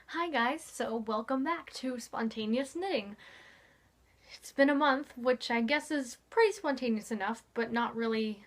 Hi guys, so welcome back to Spontaneous Knitting. It's been a month, which I guess is pretty spontaneous enough, but not really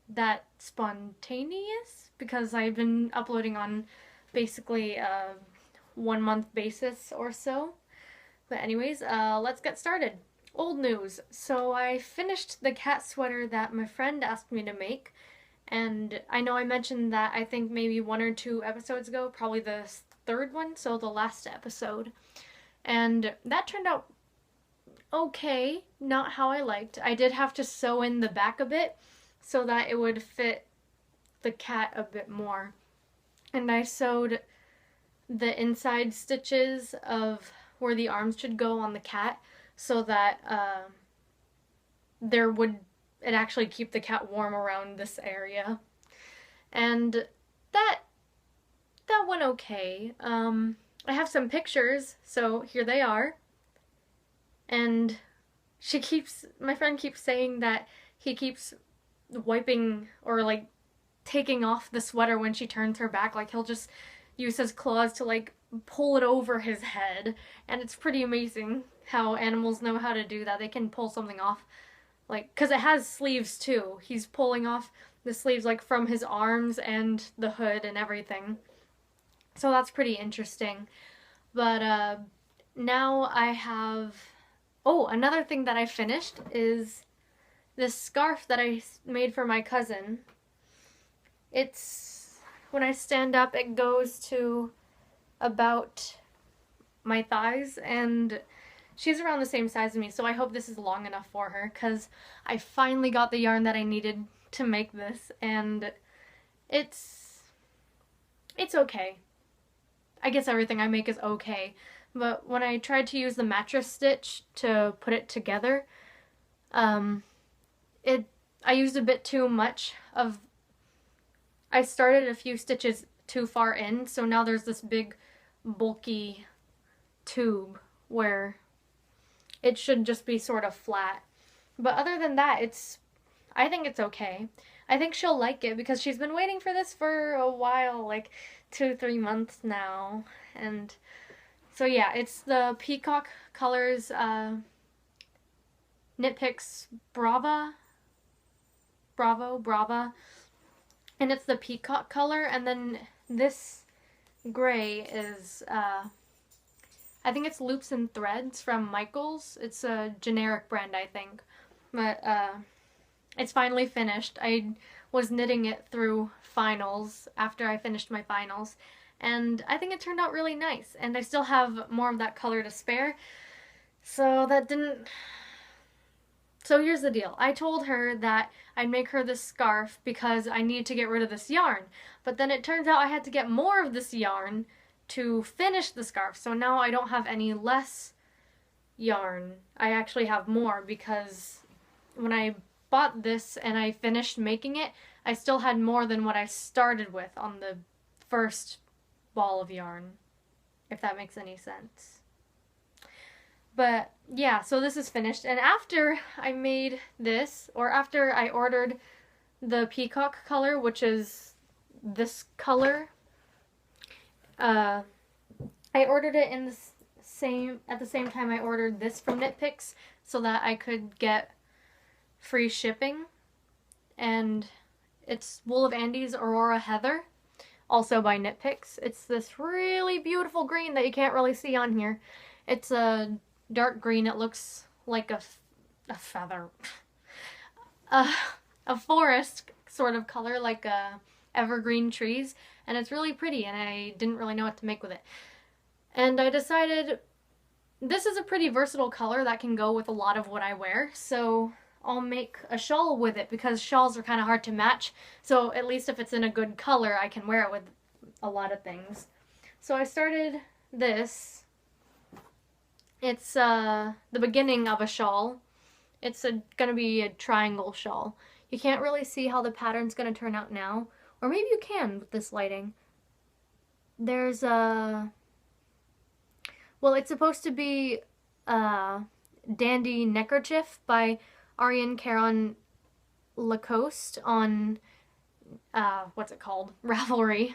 that spontaneous because I've been uploading on basically a 1 month basis or so. But anyways, let's get started. Old news. So I finished the cat sweater that my friend asked me to make, and I know I mentioned that I think maybe 1 or 2 episodes ago, probably the third one, so the last episode. And that turned out okay, not how I liked. I did have to sew in the back a bit so that it would fit the cat a bit more. And I sewed the inside stitches of where the arms should go on the cat so that there would it actually keep the cat warm around this area. And that that went okay. I have some pictures, so here they are. And my friend keeps saying that he keeps wiping or like taking off the sweater when she turns her back. Like he'll just use his claws to like pull it over his head. And it's pretty amazing how animals know how to do that. They can pull something off. Like, because it has sleeves too. He's pulling off the sleeves like from his arms and the hood and everything. So that's pretty interesting. But now I have. Oh, another thing that I finished is this scarf that I made for my cousin. It's, when I stand up, it goes to about my thighs, and she's around the same size as me, so I hope this is long enough for her, because I finally got the yarn that I needed to make this, and it's okay. I guess everything I make is okay. But when I tried to use the mattress stitch to put it together, I used a bit too much of. I started a few stitches too far in, so now there's this big bulky tube where it should just be sort of flat. But other than that, I think it's okay. I think she'll like it because she's been waiting for this for a while, like 2-3 months now. And so yeah, it's the Peacock Colors Knit Picks Brava, and it's the peacock color. And then this gray is I think it's Loops and Threads from Michaels. It's a generic brand, I think, but it's finally finished. I was knitting it through finals after I finished my finals, and I think it turned out really nice. And I still have more of that color to spare, so that didn't. So here's the deal. I told her that I'd make her this scarf because I needed to get rid of this yarn, but then it turns out I had to get more of this yarn to finish the scarf. So now I don't have any less yarn. I actually have more because when I bought this and I finished making it, I still had more than what I started with on the first ball of yarn, if that makes any sense. But yeah, so this is finished, and after I made this, or after I ordered the peacock color, which is this color, I ordered it in at the same time I ordered this from Knit Picks so that I could get free shipping. And it's Wool of Andes Aurora Heather, also by Knit Picks. It's this really beautiful green that you can't really see on here. It's a dark green. It looks like a feather. A forest sort of color, like evergreen trees, and it's really pretty, and I didn't really know what to make with it. And I decided this is a pretty versatile color that can go with a lot of what I wear, so I'll make a shawl with it because shawls are kind of hard to match, so at least if it's in a good color, I can wear it with a lot of things. So I started this. It's the beginning of a shawl. It's gonna be a triangle shawl. You can't really see how the pattern's gonna turn out now, or maybe you can with this lighting. There's a well, it's supposed to be Dandy Neckerchief by Ariane Caron Lacoste on what's it called? Ravelry.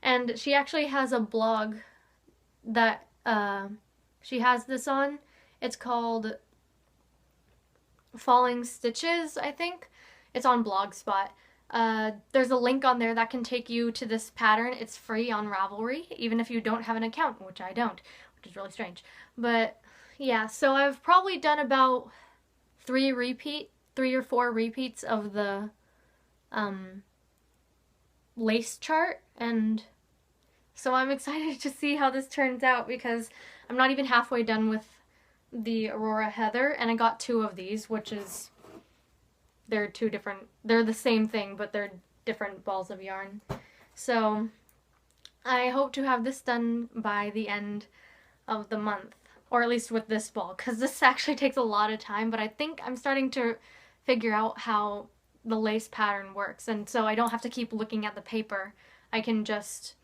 And she actually has a blog that she has this on. It's called Falling Stitches, I think. It's on Blogspot. There's a link on there that can take you to this pattern. It's free on Ravelry, even if you don't have an account, which I don't, which is really strange. But yeah, so I've probably done about 3 or 4 repeats of the lace chart, and so I'm excited to see how this turns out because I'm not even halfway done with the Aurora Heather, and I got 2 of these, which is, they're the same thing, but they're different balls of yarn. So I hope to have this done by the end of the month, or at least with this ball, because this actually takes a lot of time, but I think I'm starting to figure out how the lace pattern works, and so I don't have to keep looking at the paper. I can just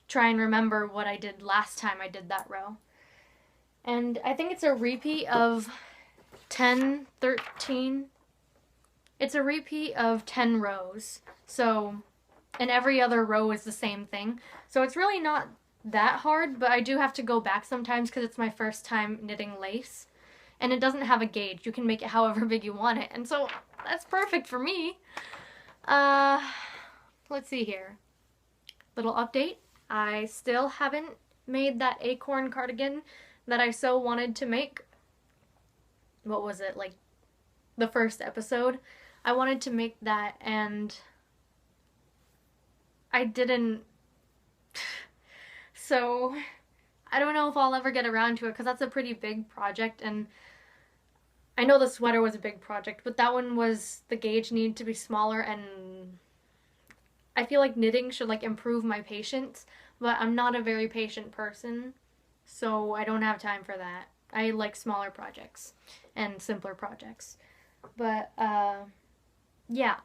try and remember what I did last time I did that row. And I think it's a repeat of 10, 13. It's a repeat of 10 rows. So, and every other row is the same thing. So it's really not that hard, but I do have to go back sometimes because it's my first time knitting lace. And it doesn't have a gauge. You can make it however big you want it. And so that's perfect for me. Let's see here. Little update. I still haven't made that acorn cardigan that I so wanted to make. What was it, like the first episode? I wanted to make that and I didn't. So I don't know if I'll ever get around to it because that's a pretty big project, and I know the sweater was a big project, but that one was, the gauge needed to be smaller, and I feel like knitting should like improve my patience, but I'm not a very patient person, so I don't have time for that. I like smaller projects and simpler projects. But yeah.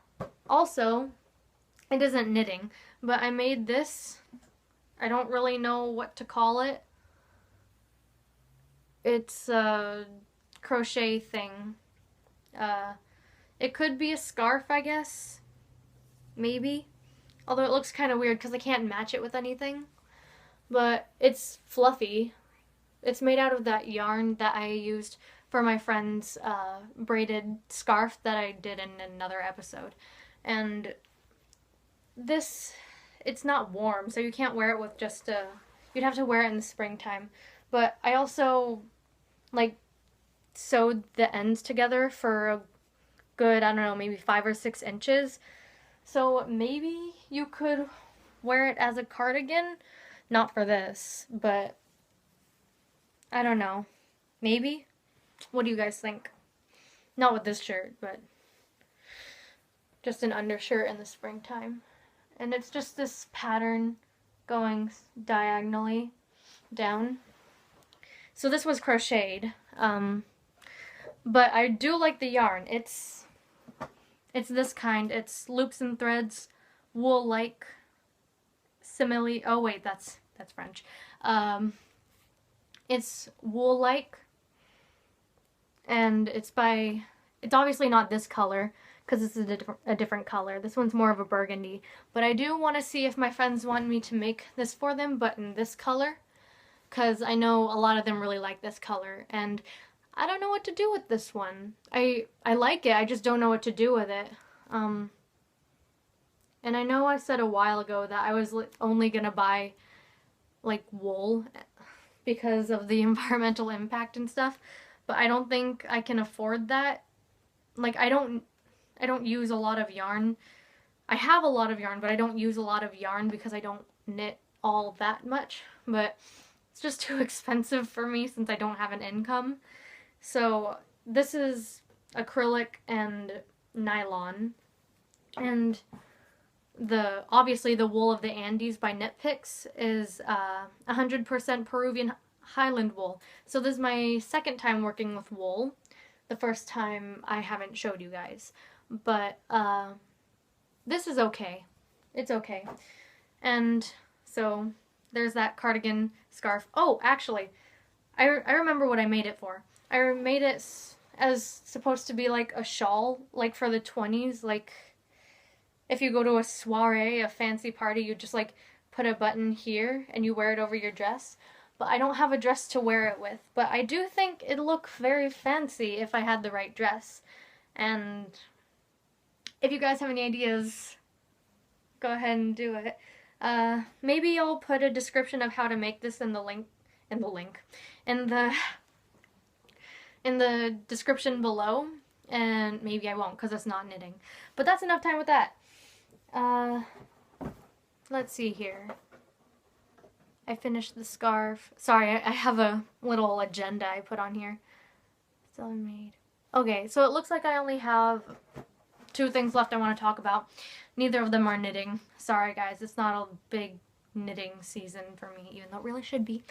Also, it isn't knitting, but I made this. I don't really know what to call it. It's a crochet thing. It could be a scarf, I guess. Maybe. Although it looks kind of weird because I can't match it with anything. But it's fluffy. It's made out of that yarn that I used for my friend's braided scarf that I did in another episode. And this, it's not warm, so you can't wear it with just a, you'd have to wear it in the springtime. But I also, like, sewed the ends together for a good, I don't know, maybe 5 or 6 inches. So maybe you could wear it as a cardigan. Not for this, but I don't know. Maybe? What do you guys think? Not with this shirt, but just an undershirt in the springtime. And it's just this pattern going diagonally down. So this was crocheted. But I do like the yarn. It's this kind. It's loops and threads, wool-like, simile. Oh wait, that's French. It's wool-like, and it's obviously not this color because this is a different color. This one's more of a burgundy. But I do want to see if my friends want me to make this for them, but in this color, because I know a lot of them really like this color, and I don't know what to do with this one. I like it, I just don't know what to do with it. And I know I said a while ago that I was only gonna buy like wool because of the environmental impact and stuff, but I don't think I can afford that. Like, I don't use a lot of yarn. I have a lot of yarn, but I don't use a lot of yarn because I don't knit all that much, but it's just too expensive for me since I don't have an income. So this is acrylic and nylon, and obviously the wool of the Andes by Knit Picks is 100% Peruvian Highland wool. So this is my second time working with wool. The first time I haven't showed you guys, but this is okay. It's okay. And so there's that cardigan scarf. Oh, actually, I remember what I made it for. I made it as supposed to be like a shawl, like for the 20s, like if you go to a soiree, a fancy party, you just like put a button here and you wear it over your dress. But I don't have a dress to wear it with. But I do think it'd look very fancy if I had the right dress. And if you guys have any ideas, go ahead and do it. Maybe I'll put a description of how to make this in the description below, and maybe I won't because it's not knitting. But that's enough time with that. Let's see here. I finished the scarf. Sorry, I have a little agenda I put on here. Still made. Okay, so it looks like I only have 2 things left I want to talk about. Neither of them are knitting. Sorry guys, it's not a big knitting season for me, even though it really should be.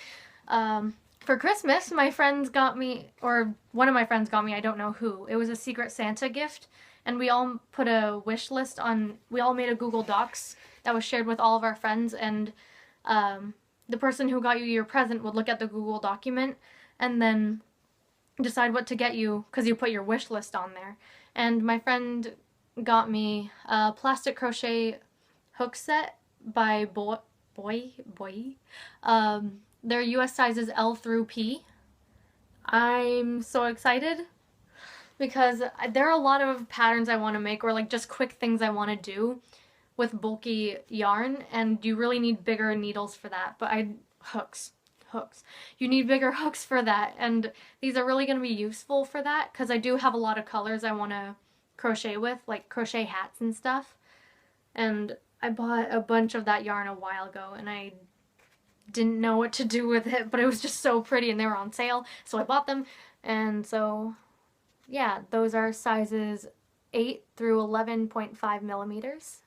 For Christmas, my friends got me, or one of my friends got me, I don't know who. It was a Secret Santa gift, and we all put a wish list on, we all made a Google Docs that was shared with all of our friends, and the person who got you your present would look at the Google document and then decide what to get you because you put your wish list on there. And my friend got me a plastic crochet hook set by Boy. Their US size is L through P. I'm so excited because there are a lot of patterns I want to make, or like just quick things I want to do with bulky yarn, and you really need bigger needles for that. But hooks. You need bigger hooks for that, and these are really going to be useful for that because I do have a lot of colors I want to crochet with, like crochet hats and stuff. And I bought a bunch of that yarn a while ago, and I didn't know what to do with it, but it was just so pretty and they were on sale, so I bought them. And so yeah, those are sizes 8 through 11.5 millimeters.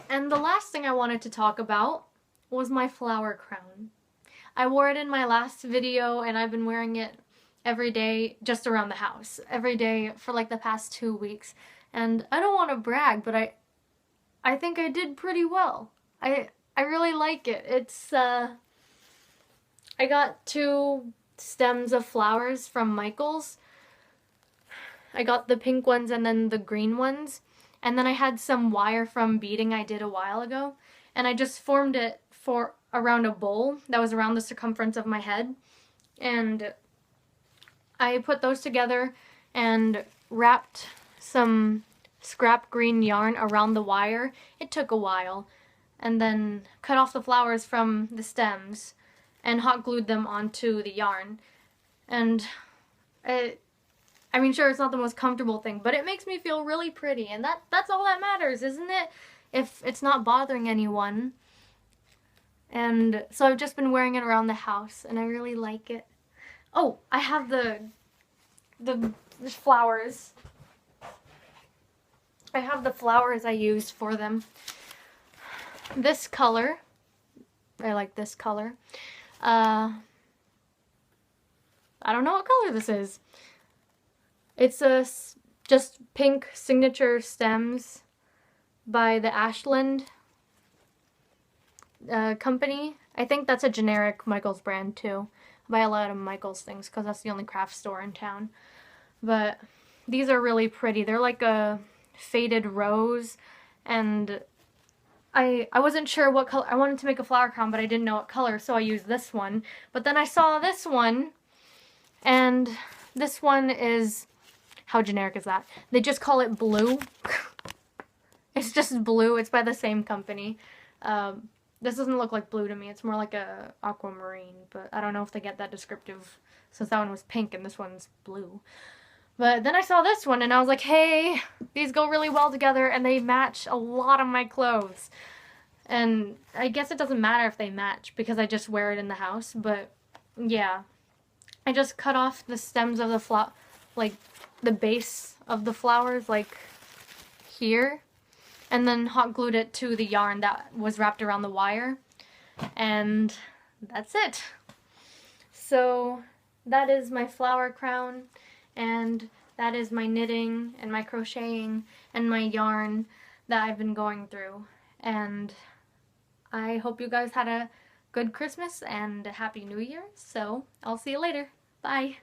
And the last thing I wanted to talk about was my flower crown. I wore it in my last video, and I've been wearing it every day just around the house, every day for like the past 2 weeks. And I don't want to brag, but I think I did pretty well. I really like it. It's I got 2 stems of flowers from Michaels. I got the pink ones and then the green ones. And then I had some wire from beading I did a while ago, and I just formed it for around a bowl that was around the circumference of my head. And I put those together and wrapped some scrap green yarn around the wire. It took a while. And then cut off the flowers from the stems and hot glued them onto the yarn. And I mean, sure, it's not the most comfortable thing, but it makes me feel really pretty, and that's all that matters, isn't it? If it's not bothering anyone. And so I've just been wearing it around the house, and I really like it. Oh, I have the flowers. I have the flowers I used for them. This color, I like this color. I don't know what color this is. It's just pink signature stems by the Ashland company. I think that's a generic Michaels brand too. I buy a lot of Michaels things because that's the only craft store in town. But these are really pretty. They're like a faded rose, and I wasn't sure what color. I wanted to make a flower crown, but I didn't know what color, so I used this one. But then I saw this one, and this one is, how generic is that? They just call it blue. It's just blue. It's by the same company. This doesn't look like blue to me. It's more like a aquamarine, but I don't know if they get that descriptive since that one was pink and this one's blue. But then I saw this one and I was like, hey, these go really well together and they match a lot of my clothes. And I guess it doesn't matter if they match because I just wear it in the house, but yeah. I just cut off the stems of the like the base of the flowers, like here, and then hot glued it to the yarn that was wrapped around the wire, and that's it. So that is my flower crown, and that is my knitting and my crocheting and my yarn that I've been going through. And I hope you guys had a good Christmas and a Happy New Year. So I'll see you later. Bye.